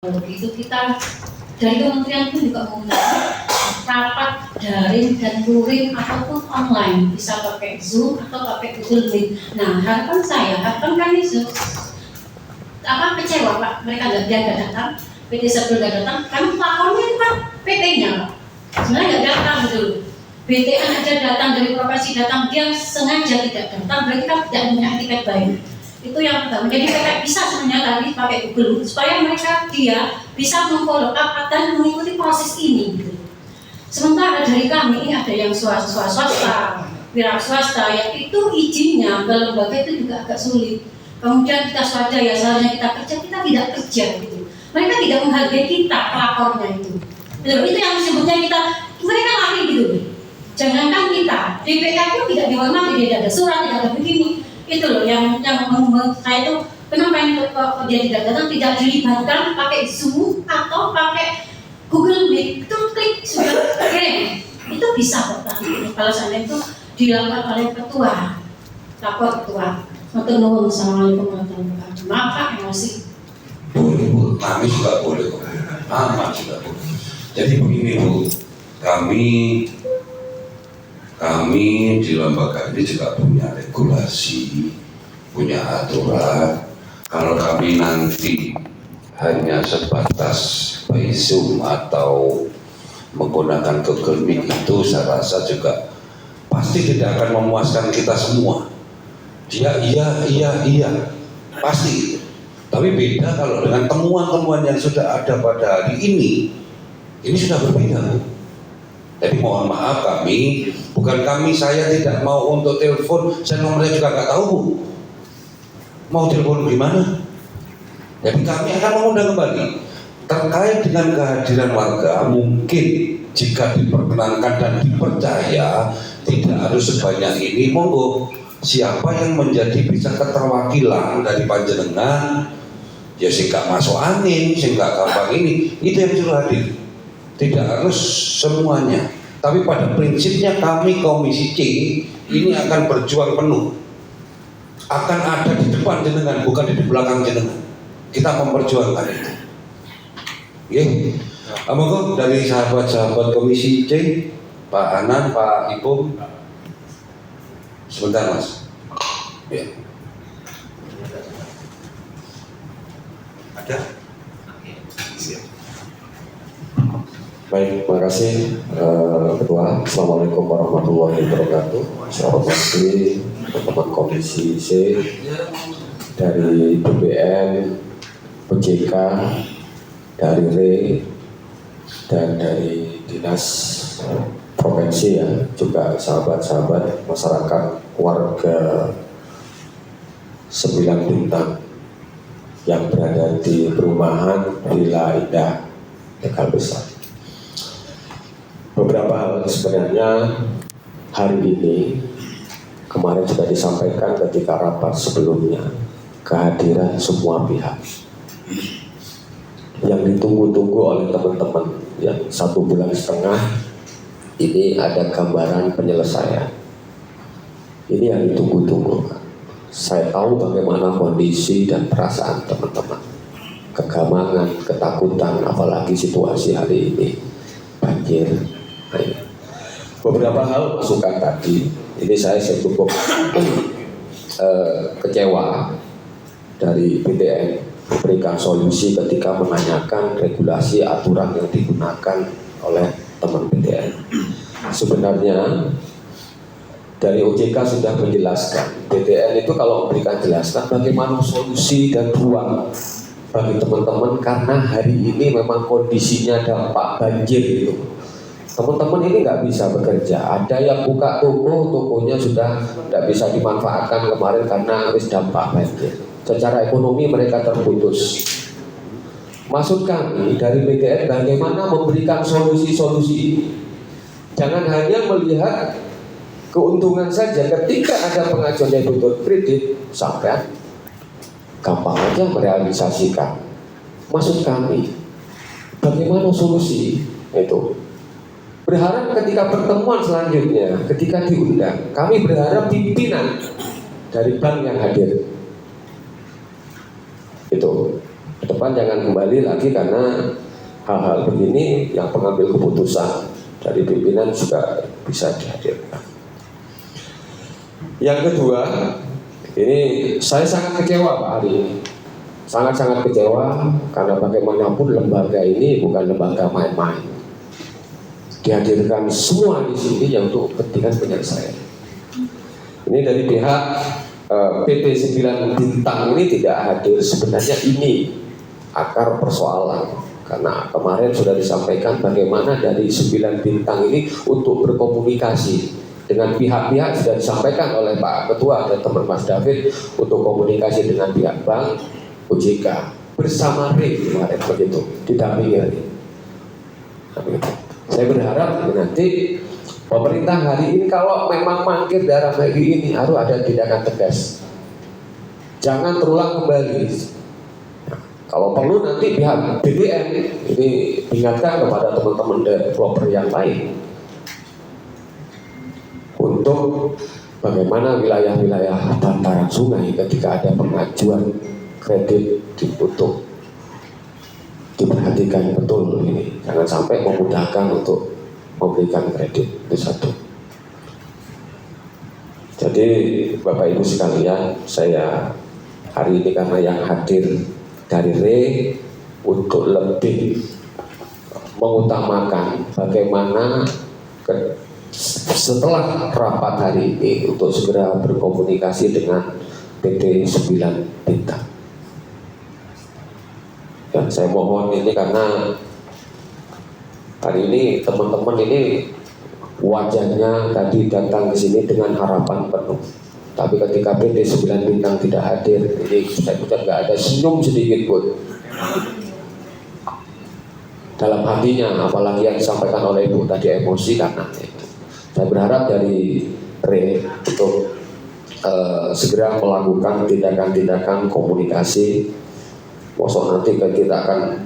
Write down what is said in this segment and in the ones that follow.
Begitu kita dari kementerian pun juga menggunakan rapat daring dan luring ataupun online, bisa pakai Zoom atau pakai Google Meet. Nah, harapan kami kecewa Pak, mereka nggak datang, PT Serpil nggak datang, kami lapornya itu kan PT-nya Pak, sebenarnya nggak datang gitu. BTN aja datang, dari profesi datang, dia sengaja tidak datang, berarti kan tidak punya etiket baik. Itu yang pertama. Jadi mereka bisa sebenarnya tadi pakai Google supaya dia bisa memfollow up dan mengikuti proses ini gitu. Sementara dari kami ini ada yang swasta, wira swasta, yang itu izinnya ke lembaga itu juga agak sulit. Kemudian kita swadaya, seharusnya kita kerja, kita tidak kerja gitu. Mereka tidak menghargai kita, pelapornya itu. Itu yang disebutnya mereka lari gitu. Jangankan kita, DPR pun tidak dihormati, tidak ada surat, tidak ada begini. Itu loh yang saya itu kenapa dia tidak datang, tidak dilibatkan pakai Zoom atau pakai Google Meet, itu klik sudah kirim, itu bisa kok. Tapi kalau saya itu dilakukan oleh ketua, lapor ketua. Assalamualaikum warahmatullahi wabarakatuh. Maaf Pak, emosi. Boleh Bu, kami juga boleh kok. Mama juga boleh. Jadi begini Bu, kami di lembaga ini juga punya regulasi, punya aturan. Kalau kami nanti hanya sebatas by Zoom atau menggunakan Google Meet itu, saya rasa juga pasti tidak akan memuaskan kita semua. Dia iya pasti. Tapi beda kalau dengan temuan-temuan yang sudah ada pada hari ini sudah berbeda. Jadi mohon maaf saya tidak mau untuk telepon, saya nomornya juga nggak tahu Bu. Mau telepon gimana? Jadi kami akan mengundang kembali terkait dengan kehadiran warga. Mungkin jika diperkenankan dan dipercaya tidak harus sebanyak ini, monggo siapa yang menjadi bisa keterwakilan dari panjenengan, ya sih nggak masuk angin, sih nggak gampang ini, itu yang suruh hadir. Tidak harus semuanya, tapi pada prinsipnya kami Komisi C ini akan berjuang penuh, akan ada di depan jenengan, bukan di belakang jenengan. Kita memperjuangkan itu. Ya, monggo dari sahabat-sahabat Komisi C, Pak Anan, Pak Ipung, sebentar Mas. Ya. Ada? Baik, terima kasih Ketua. Assalamualaikum warahmatullahi wabarakatuh. Selamat pagi teman-teman Komisi C dari BPN, PJK, dari RE, dan dari Dinas Provinsi ya, juga sahabat-sahabat masyarakat warga 9 Bintang yang berada di perumahan Villa Indah Tegal Besar. Beberapa hal sebenarnya hari ini kemarin sudah disampaikan ketika rapat sebelumnya, kehadiran semua pihak yang ditunggu-tunggu oleh teman-teman yang 1,5 bulan ini ada gambaran penyelesaian. Ini yang ditunggu-tunggu. Saya tahu bagaimana kondisi dan perasaan teman-teman, kegamangan, ketakutan, apalagi situasi hari ini banjir. Beberapa hal masukan tadi, ini saya cukup kecewa dari BTN memberikan solusi ketika menanyakan regulasi aturan yang digunakan oleh teman BTN. Sebenarnya dari OJK sudah menjelaskan, BTN itu kalau memberikan jelasan bagaimana solusi dan ruang bagi teman-teman, karena hari ini memang kondisinya dampak banjir gitu. Teman-teman ini nggak bisa bekerja. Ada yang buka tokonya sudah tidak bisa dimanfaatkan kemarin karena harus dampak banjir. Secara ekonomi mereka terputus. Maksud kami dari BTN bagaimana memberikan solusi-solusi ini. Jangan hanya melihat keuntungan saja. Ketika ada pengajuan debitur kredit, sampai gampang aja merealisasikan. Maksud kami, bagaimana solusi itu? Berharap ketika pertemuan selanjutnya, ketika diundang, kami berharap pimpinan dari bank yang hadir itu ke depan jangan kembali lagi, karena hal-hal begini yang pengambil keputusan dari pimpinan juga bisa dihadirkan. Yang kedua, ini saya sangat kecewa Pak hari ini. Sangat-sangat kecewa karena bagaimanapun lembaga ini bukan lembaga main-main. Dihadirkan semua di sini yang untuk kepentingan penyelesaian. Ini dari pihak PT 9 Bintang ini tidak hadir, sebenarnya ini akar persoalan. Karena kemarin sudah disampaikan bagaimana dari 9 Bintang ini untuk berkomunikasi dengan pihak-pihak, sudah disampaikan oleh Pak Ketua dan teman Mas David untuk komunikasi dengan pihak bank, OJK bersama RE kemarin begitu didampingi. Saya berharap nanti pemerintah hari ini kalau memang mangkir dalam kayak ini harus ada tindakan tegas. Jangan terulang kembali. Kalau perlu nanti pihak BDN ini ingatkan kepada teman-teman developer yang lain untuk bagaimana wilayah-wilayah bantaran sungai ketika ada pengajuan kredit untuk diperhatikan betul ini, jangan sampai memudahkan untuk memberikan kredit. Itu satu. Jadi Bapak Ibu sekalian, saya hari ini karena yang hadir dari RE untuk lebih mengutamakan bagaimana setelah rapat hari ini untuk segera berkomunikasi dengan PT 9 Bintang. Dan saya mohon ini karena hari ini teman-teman ini wajahnya tadi datang ke sini dengan harapan penuh. Tapi ketika PT 9 Bintang tidak hadir, ini saya ucap nggak ada senyum sedikit pun dalam hatinya, apalagi yang disampaikan oleh Ibu tadi emosi karena itu. Saya berharap dari RE untuk segera melakukan tindakan-tindakan komunikasi. Mosok nanti kita akan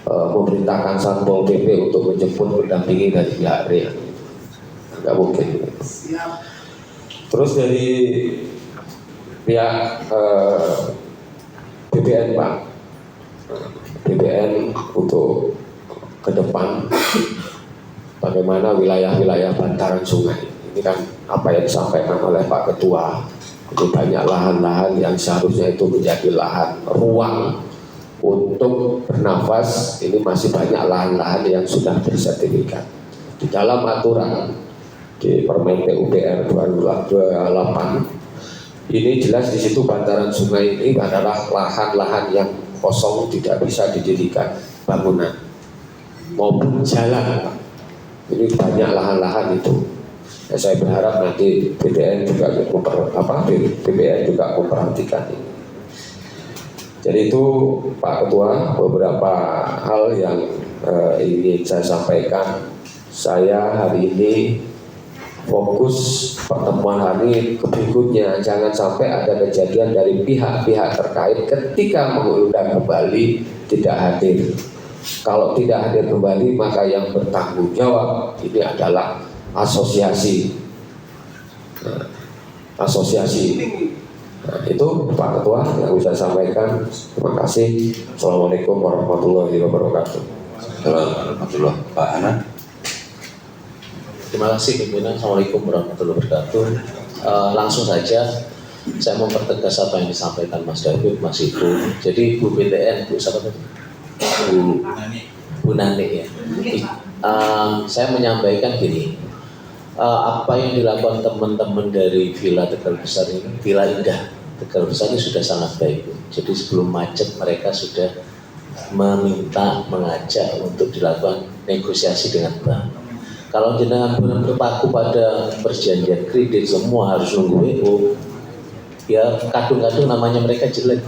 memerintahkan Satpol PP untuk menjemput pendampingi dari pihak RE. Nggak mungkin. Terus dari pihak BPN Pak, BPN untuk ke depan bagaimana wilayah-wilayah bantaran sungai. Ini kan apa yang disampaikan oleh Pak Ketua. Ini banyak lahan-lahan yang seharusnya itu menjadi lahan ruang untuk bernafas. Ini masih banyak lahan-lahan yang sudah bersertifikat. Di dalam aturan di Permen PUPR 2028 ini jelas di situ bantaran sungai ini adalah lahan-lahan yang kosong, tidak bisa didirikan bangunan maupun jalan. Ini banyak lahan-lahan itu. Ya, saya berharap nanti BPN juga BPN juga memperhatikan ini. Jadi itu Pak Ketua, beberapa hal yang ingin saya sampaikan. Saya hari ini fokus pertemuan hari berikutnya, jangan sampai ada kejadian dari pihak-pihak terkait ketika mengundang kembali tidak hadir. Kalau tidak hadir kembali, maka yang bertanggung jawab ini adalah asosiasi. Nah, itu Pak Ketua yang bisa sampaikan. Terima kasih. Assalamualaikum warahmatullahi wabarakatuh. Alhamdulillah, Pak Ana. Terima kasih pimpinan. Assalamualaikum warahmatullahi wabarakatuh. Langsung saja saya mempertegas apa yang disampaikan Mas David, Mas Ibu. Jadi Bu BTN, Bu siapa tadi? Bu Nani ya. Saya menyampaikan gini, apa yang dilakukan teman-teman dari Villa Tegal Besar ini, Villa Indah Tegal Besar ini sudah sangat baik. Jadi sebelum macet mereka sudah mengajak untuk dilakukan negosiasi dengan bank. Kalau jenengan berpaku pada perjanjian kredit semua harus nunggu WO, ya kadung-kadung namanya mereka jelek.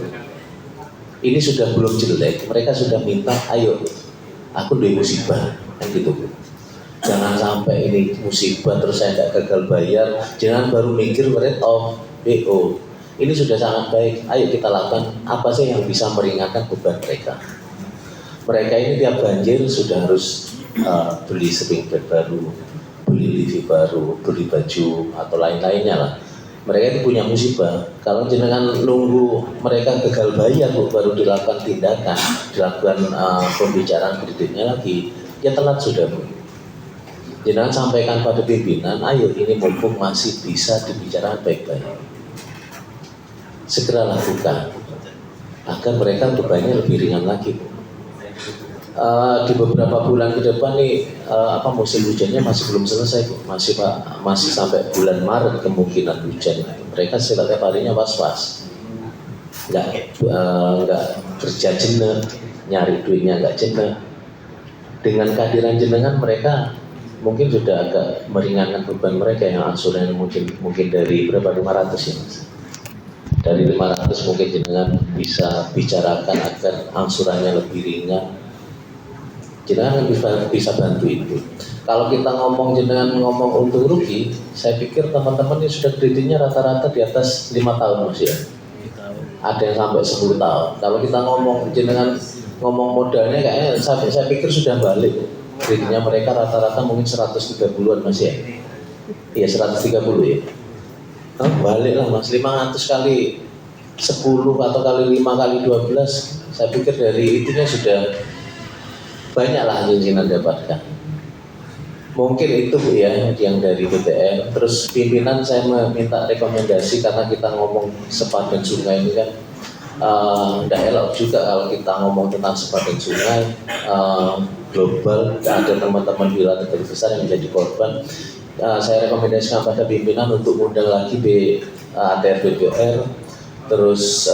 Ini sudah belum jelek, mereka sudah minta, ayo, aku udah musibah, kan gitu. Jangan sampai ini musibah terus saya tidak gagal bayar, jangan baru mikir rate of WO. Ini sudah sangat baik, ayo kita lakukan apa sih yang bisa meringankan beban mereka. Mereka ini tiap banjir sudah harus beli spring bed baru, beli livi baru, beli baju atau lain-lainnya lah. Mereka itu punya musibah. Kalau jenengan nunggu mereka gagal bayar Bu, baru dilakukan tindakan, dilakukan pembicaraan kreditnya lagi, ya telat sudah Bu. Jenengan sampaikan pada pimpinan, ayo ini mumpung masih bisa dibicarakan baik-baik. Segera lakukan agar mereka bebannya lebih ringan lagi Bu. Di beberapa bulan ke depan nih musim hujannya masih belum selesai Bu. Masih sampai bulan Maret kemungkinan hujan. Mereka setiap harinya was-was, nggak kerja jenuh, nyari duitnya nggak jenuh. Dengan kehadiran jenengan mereka mungkin sudah agak meringankan beban mereka yang angsuran mungkin dari berapa 500 ya Mas. Dari 500 mungkin jenengan bisa bicarakan agar angsurannya lebih ringan. Jenengan bisa bantu itu. Kalau kita jenengan ngomong untung rugi, saya pikir teman-teman ini sudah kreditnya rata-rata di atas 5 tahun Mas ya. Ada yang sampai 10 tahun. Kalau kita jenengan ngomong modalnya kayaknya saya pikir sudah balik. Kreditnya mereka rata-rata mungkin 130-an Mas ya. Iya 130 ya. Balik lah Mas, 500 kali 10 atau kali 5 kali 12, saya pikir dari itunya sudah banyaklah yang jenengan dapatkan. Mungkin itu Bu ya yang dari BTN. Terus pimpinan saya meminta rekomendasi karena kita ngomong sepadan sungai ini kan tidak elok juga kalau kita ngomong tentang sepadan sungai global, ada teman-teman bila terlalu besar yang menjadi korban. Saya rekomendasikan pada pimpinan untuk undang lagi ATR BPR, terus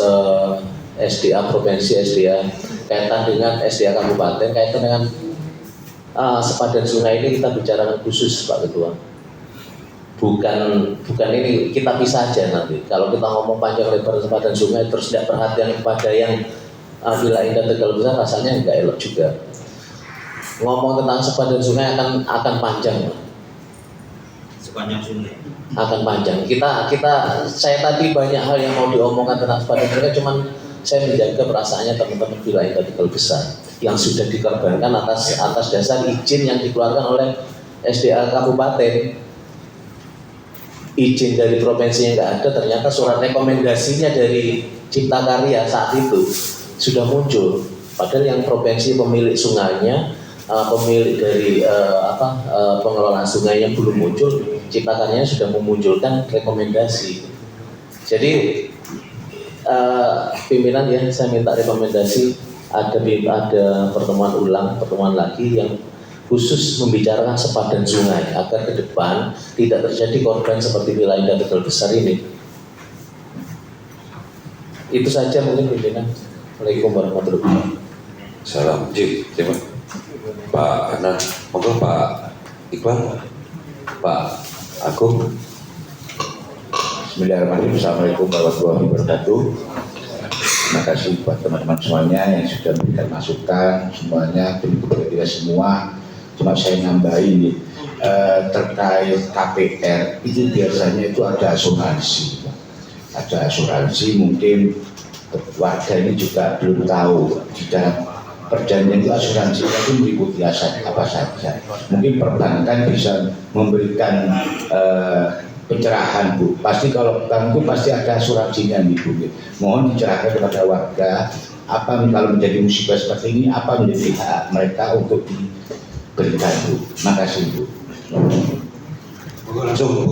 SDA Provinsi, SDA kaitan dengan SDA Kabupaten, kaitan dengan sepadan sungai ini kita bicarakan khusus Pak Ketua. Bukan ini kita pisah aja nanti. Kalau kita ngomong panjang lebar sepadan sungai terus tidak perhatian kepada yang Villa Indah Tegal Besar, rasanya nggak elok juga. Ngomong tentang sepadan sungai akan panjang Pak. Sepanjang sungai akan panjang. Saya tadi banyak hal yang mau diomongkan tentang sepadan sungai, cuman saya menjaga perasaannya teman-teman Villa Indah Tegal Besar yang sudah dikorbankan atas dasar izin yang dikeluarkan oleh SDA Kabupaten. Izin dari provinsinya nggak ada, ternyata surat rekomendasinya dari Cipta Karya saat itu sudah muncul. Padahal yang provinsi pemilik sungainya, pemilik dari pengelolaan sungainya belum muncul, Cipta Karyanya sudah memunculkan rekomendasi. Jadi pimpinan ya, saya minta rekomendasi ada pertemuan lagi yang khusus membicarakan sepadan sungai agar ke depan tidak terjadi korban seperti Villa Indah Tegal Besar ini. Itu saja mungkin pimpinan. Assalamualaikum warahmatullahi wabarakatuh. Salam terima Pak Anan, monggo Pak Iqbal, Pak Agung. Bismillahirrahmanirrahim. Assalamualaikum warahmatullahi wabarakatuh. Terima kasih buat teman-teman semuanya yang sudah memberikan masukan, semuanya kita semua. Cuma saya nambahin nih, terkait KPR itu biasanya itu ada asuransi, mungkin warga ini juga belum tahu di dalam perjanjian itu asuransi itu meliputi apa saja. Mungkin perbankan bisa memberikan pencerahan Bu. Pasti kalau bank itu pasti ada asuransinya nih Bu. Mohon dicerahkan kepada warga apa kalau menjadi musibah seperti ini, apa menjadi hak mereka untuk diberikan Bu. Terima kasih Bu. Langsung Bu.